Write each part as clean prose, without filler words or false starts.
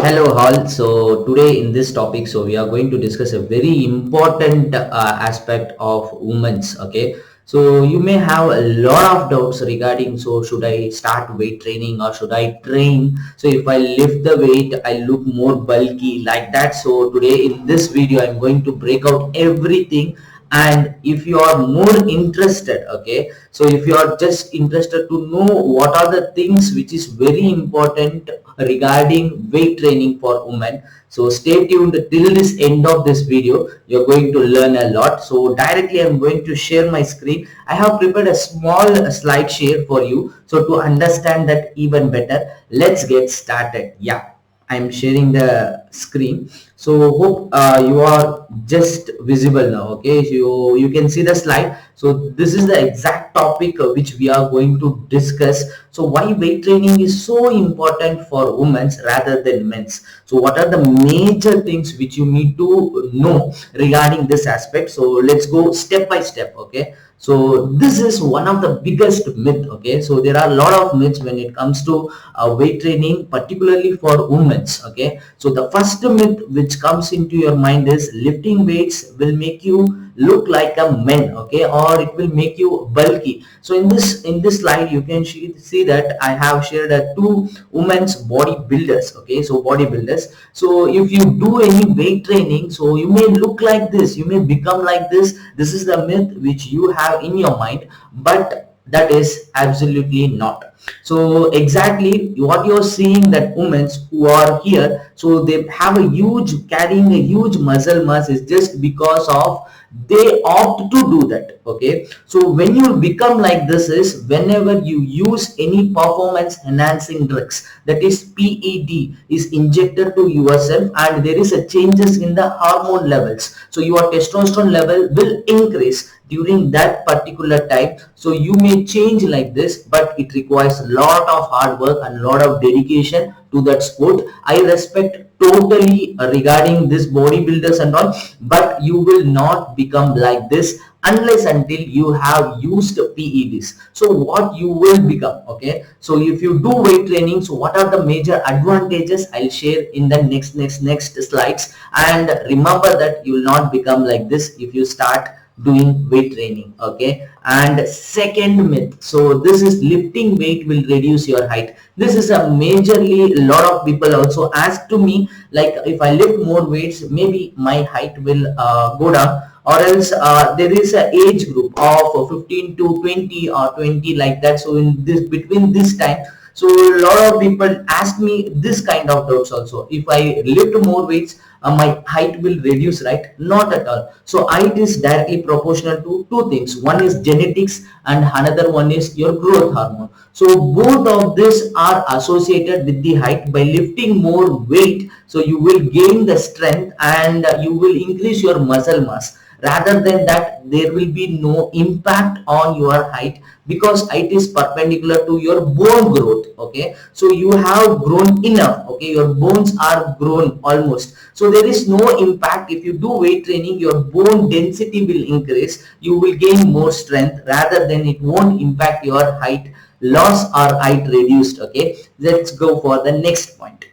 Hello all. So today in this topic, we are going to discuss a very important in this topic. So we are going to discuss a very important aspect of women's. Okay. So you may have a lot of doubts regarding. So should I start weight training or should I train? So if I lift the weight, I look more bulky like that. So today in this video, I'm going to break out everything. And if you are more interested, okay, so if you are just interested to know what are the things which is very important regarding weight training for women, so stay tuned till this end of this video. You're going to learn a lot. So directly I'm going to share my screen. I have prepared a small slide share for you, so to understand that even better, let's get started. Yeah, I'm sharing the screen. So hope you are just visible now. Okay, so you can see the slide. So this is the exact topic which we are going to discuss. So why weight training is so important for women's rather than men's. So what are the major things which you need to know regarding this aspect? So let's go step by step. Okay, so this is one of the biggest myth. Okay, so there are a lot of myths when it comes to weight training, particularly for women's. Okay, so the first myth which comes into your mind is lifting weights will make you look like a man, okay, or it will make you bulky. So in this slide you can see that I have shared two women's bodybuilders. Okay, so bodybuilders. So if you do any weight training, so you may look like this, you may become like this. This is the myth which you have in your mind, but that is absolutely not. So exactly what you're seeing, that women who are here, so they have a huge, carrying a huge muscle mass, is just because of they opt to do that. Okay, so when you become like this is whenever you use any performance enhancing drugs, that is PED, is injected to yourself, and there is a changes in the hormone levels, so your testosterone level will increase during that particular time. So you may change like this, but it requires a lot of hard work and a lot of dedication to that sport. I respect totally regarding this bodybuilders and all, but you will not become like this unless until you have used PEDs. So what you will become? Okay, so if you do weight training, so what are the major advantages? I'll share in the next slides. And remember that you will not become like this if you start doing weight training. Okay, and second myth, so this is lifting weight will reduce your height. This is a majorly, a lot of people also ask to me, like, if I lift more weights, maybe my height will go down, or else there is a age group of 15 to 20 or 20 like that. So in this, between this time, so a lot of people ask me this kind of doubts also. If I lift more weights, my height will reduce, right? Not at all. So height is directly proportional to two things. One is genetics and another one is your growth hormone. So both of these are associated with the height. By lifting more weight, so you will gain the strength and you will increase your muscle mass. Rather than that, there will be no impact on your height, because height is perpendicular to your bone growth. Okay, so you have grown enough. Okay, your bones are grown almost, so there is no impact. If you do weight training, your bone density will increase, you will gain more strength, rather than it won't impact your height loss or height reduced. Okay, let's go for the next point.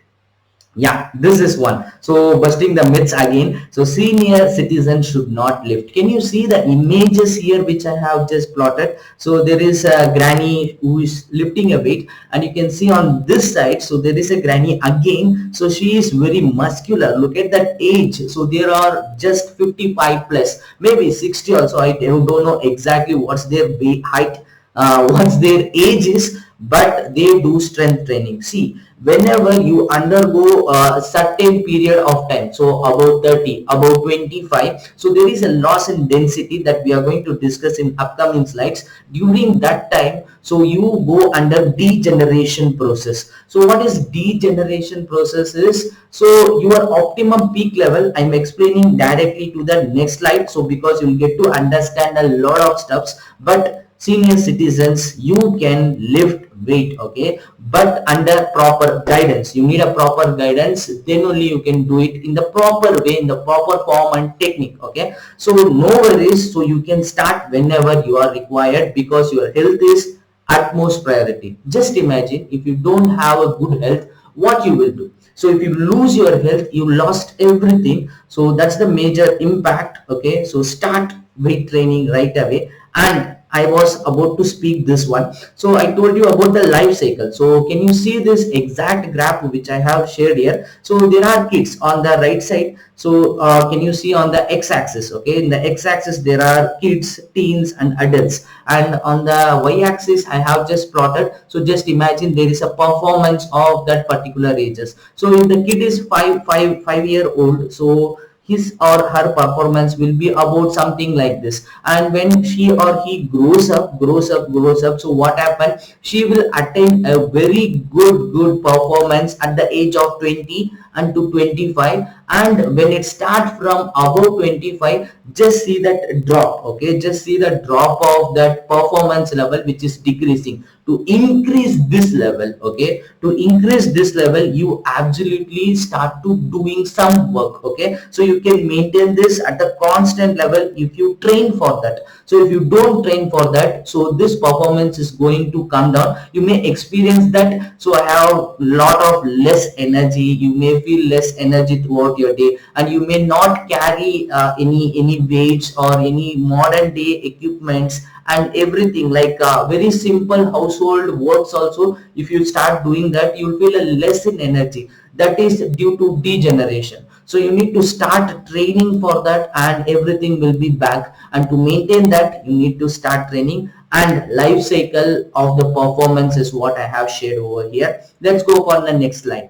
Yeah, this is one. So busting the myths again. So senior citizens should not lift. Can you see the images here which I have just plotted? So there is a granny who is lifting a weight, and you can see on this side, so there is a granny again. So she is very muscular. Look at that age. So there are just 55 plus, maybe 60 also. I don't know exactly what's their height, what's their age is, but they do strength training. See, whenever you undergo a certain period of time, so about 30, about 25, so there is a loss in density that we are going to discuss in upcoming slides. During that time, so you go under degeneration process. So what is degeneration process is, so your optimum peak level, I'm explaining directly to the next slide, so because you'll get to understand a lot of stuffs. But senior citizens, you can lift weight, okay, but under proper guidance. You need a proper guidance, then only you can do it in the proper way, in the proper form and technique. Okay, so no worries. So you can start whenever you are required, because your health is utmost priority. Just imagine if you don't have a good health, what you will do. So if you lose your health, you lost everything. So that's the major impact. Okay, so start weight training right away. And I was about to speak this one. So I told you about the life cycle. So can you see this exact graph which I have shared here? So there are kids on the right side. So can you see on the x-axis? Okay, in the x-axis there are kids, teens and adults, and on the y-axis I have just plotted. So just imagine there is a performance of that particular ages. So if the kid is 5 year old, so his or her performance will be about something like this. And when she or he grows up, so what happens, she will attain a very good performance at the age of 20 and to 25. And when it starts from above 25, just see that drop. Okay, just see the drop of that performance level which is decreasing. To increase this level, okay, to increase this level, you absolutely start to doing some work. Okay, so you can maintain this at a constant level if you train for that. So if you don't train for that, so this performance is going to come down. You may experience that. So I have lot of less energy, you may feel less energy throughout your day, and you may not carry any weights or any modern day equipments and everything, like very simple household works also. If you start doing that, you'll feel a less in energy. That is due to degeneration. So you need to start training for that, and everything will be back. And to maintain that, you need to start training. And life cycle of the performance is what I have shared over here. Let's go for the next slide.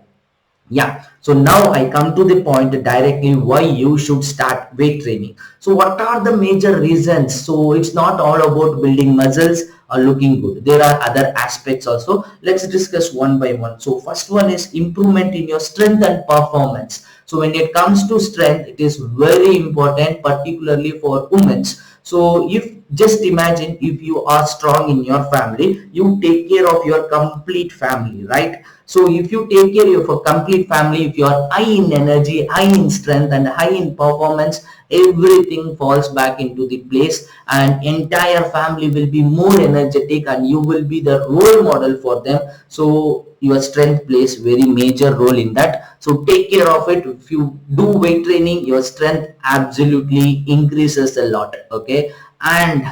Yeah, so now I come to the point directly why you should start weight training. So what are the major reasons? So it's not all about building muscles or looking good. There are other aspects also. Let's discuss one by one. So first one is improvement in your strength and performance. So when it comes to strength, it is very important, particularly for women. So if just imagine, if you are strong in your family, you take care of your complete family, right? So if you take care of a complete family, if you are high in energy, high in strength and high in performance, everything falls back into the place, and entire family will be more energetic, and you will be the role model for them. So your strength plays very major role in that. So take care of it. If you do weight training, your strength absolutely increases a lot. Okay, and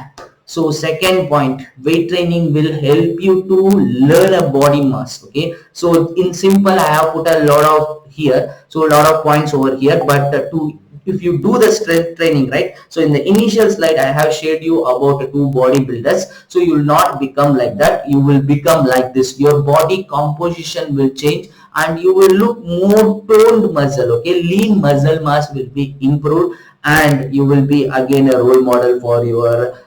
so second point, weight training will help you to learn a body mass. Okay, so in simple, I have put a lot of here, so a lot of points over here, but to if you do the strength training, right? So in the initial slide, I have shared you about two bodybuilders. So you will not become like that. You will become like this. Your body composition will change, and you will look more toned muscle. Okay, lean muscle mass will be improved, and you will be again a role model for your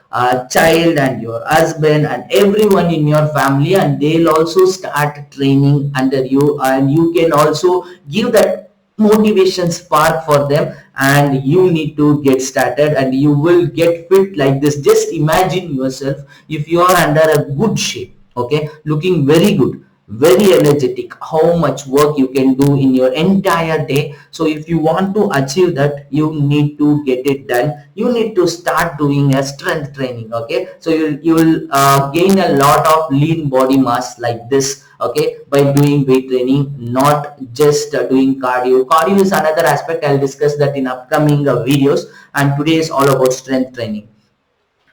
child and your husband and everyone in your family, and they'll also start training under you, and you can also give that motivation spark for them. And you need to get started, and you will get fit like this. Just imagine yourself, if you are under a good shape, okay, looking very good, very energetic, how much work you can do in your entire day. So if you want to achieve that, you need to get it done. You need to start doing a strength training. Okay, so you will gain a lot of lean body mass like this, okay, by doing weight training, not just doing cardio is another aspect. I'll discuss that in upcoming videos, and today is all about strength training.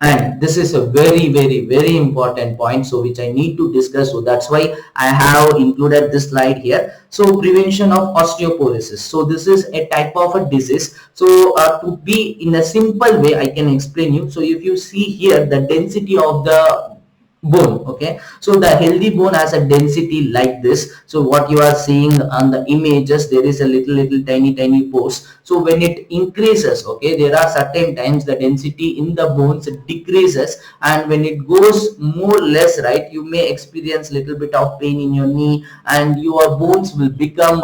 And this is a very important point, so which I need to discuss. So that's why I have included this slide here. So prevention of osteoporosis. So this is a type of a disease. So to be in a simple way, I can explain you. So if you see here, the density of the bone, okay, so the healthy bone has a density like this. So what you are seeing on the images, there is a little tiny pores. So when it increases, okay, there are certain times the density in the bones decreases, and when it goes more less, right, you may experience little bit of pain in your knee, and your bones will become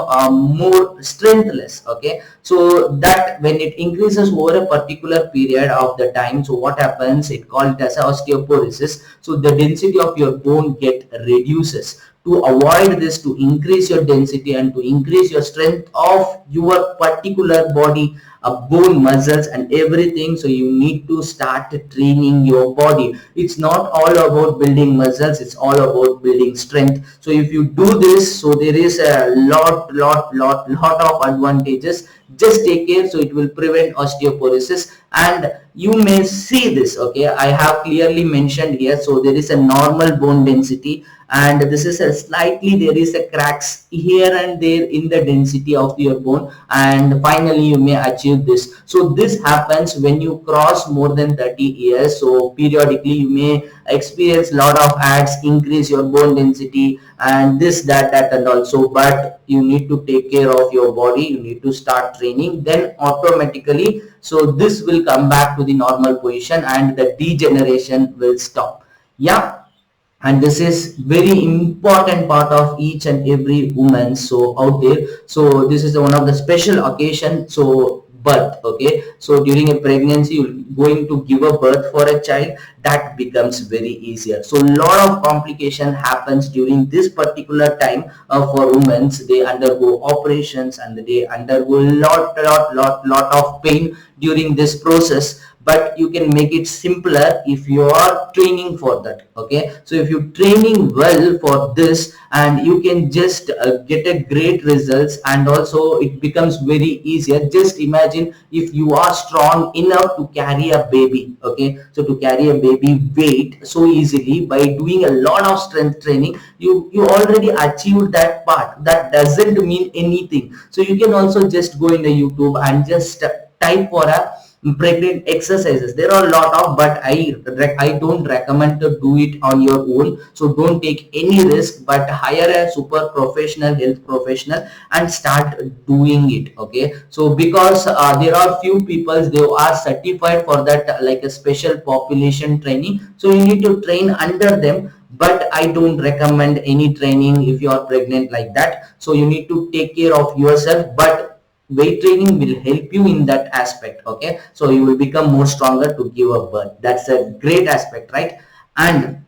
more strengthless. Okay, so that when it increases over a particular period of the time, so what happens, it called as osteoporosis. So the density of your bone get reduces. To avoid this, to increase your density and to increase your strength of your particular body bone muscles and everything. So you need to start training your body. It's not all about building muscles, it's all about building strength. So if you do this, so there is a lot of advantages. Just take care, so it will prevent osteoporosis. And you may see this, okay, I have clearly mentioned here. So there is a normal bone density, and this is a slightly, there is a cracks here and there in the density of your bone, and finally you may achieve this. So this happens when you cross more than 30 years. So periodically you may experience lot of ads, increase your bone density and this, that and also. But you need to take care of your body, you need to start training, then automatically, so this will come back to the normal position and the degeneration will stop. Yeah, and this is very important part of each and every woman so out there. So this is one of the special occasion, so birth, okay. So during a pregnancy you're going to give a birth for a child, that becomes very easier. So a lot of complication happens during this particular time for women. They undergo operations and they undergo lot of pain during this process. But you can make it simpler if you are training for that, okay. So if you're training well for this, and you can just get a great results, and also it becomes very easier. Just imagine if you are strong enough to carry a baby, okay. So to carry a baby weight so easily by doing a lot of strength training, you already achieved that part. That doesn't mean anything. So you can also just go in the YouTube and just type for a pregnant exercises. There are a lot of, but I don't recommend to do it on your own. So don't take any risk, but hire a super professional health professional and start doing it, okay. So because there are few people, they are certified for that, like a special population training. So you need to train under them, but I don't recommend any training if you are pregnant like that. So you need to take care of yourself, but weight training will help you in that aspect, okay. So you will become more stronger to give a birth. That's a great aspect, right? And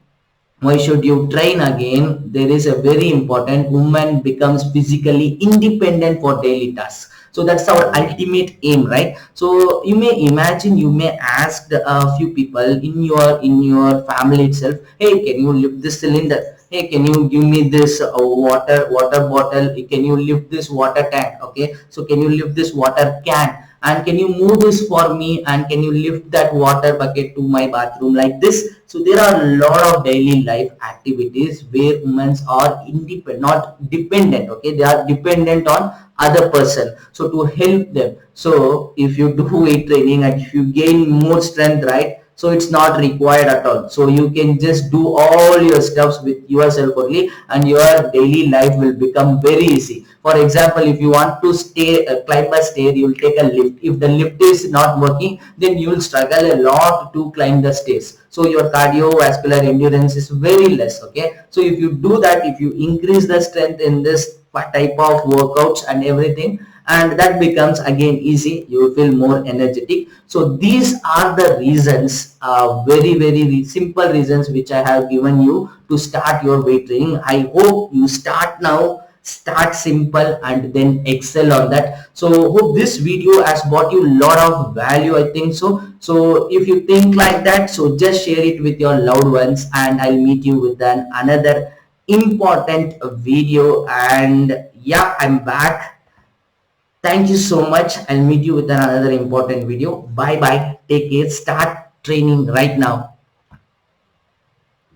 why should you train again? There is a very important, woman becomes physically independent for daily tasks. So that's our ultimate aim, right? So you may imagine, you may ask a few people in your family itself, hey, can you lift this cylinder? Hey, can you give me this water bottle? Can you lift this water tank? Okay, so can you lift this water can? And can you move this for me? And can you lift that water bucket to my bathroom, like this? So there are a lot of daily life activities where women are independent, not dependent, okay. They are dependent on other person, so to help them. So if you do weight training and if you gain more strength, right, so it's not required at all. So you can just do all your stuffs with yourself only, and your daily life will become very easy. For example, if you want to climb a stair, you will take a lift. If the lift is not working, then you will struggle a lot to climb the stairs. So your cardiovascular endurance is very less, okay. So if you do that, if you increase the strength in this type of workouts and everything, and that becomes again easy, you will feel more energetic. So these are the reasons, very simple reasons which I have given you to start your weight training. I hope you start now, start simple and then excel on that. So hope this video has brought you a lot of value, I think so. So if you think like that, so just share it with your loved ones, and I'll meet you with another important video. And yeah, I'm back. Thank you so much. I'll meet you with another important video. Bye bye. Take care. Start training right now.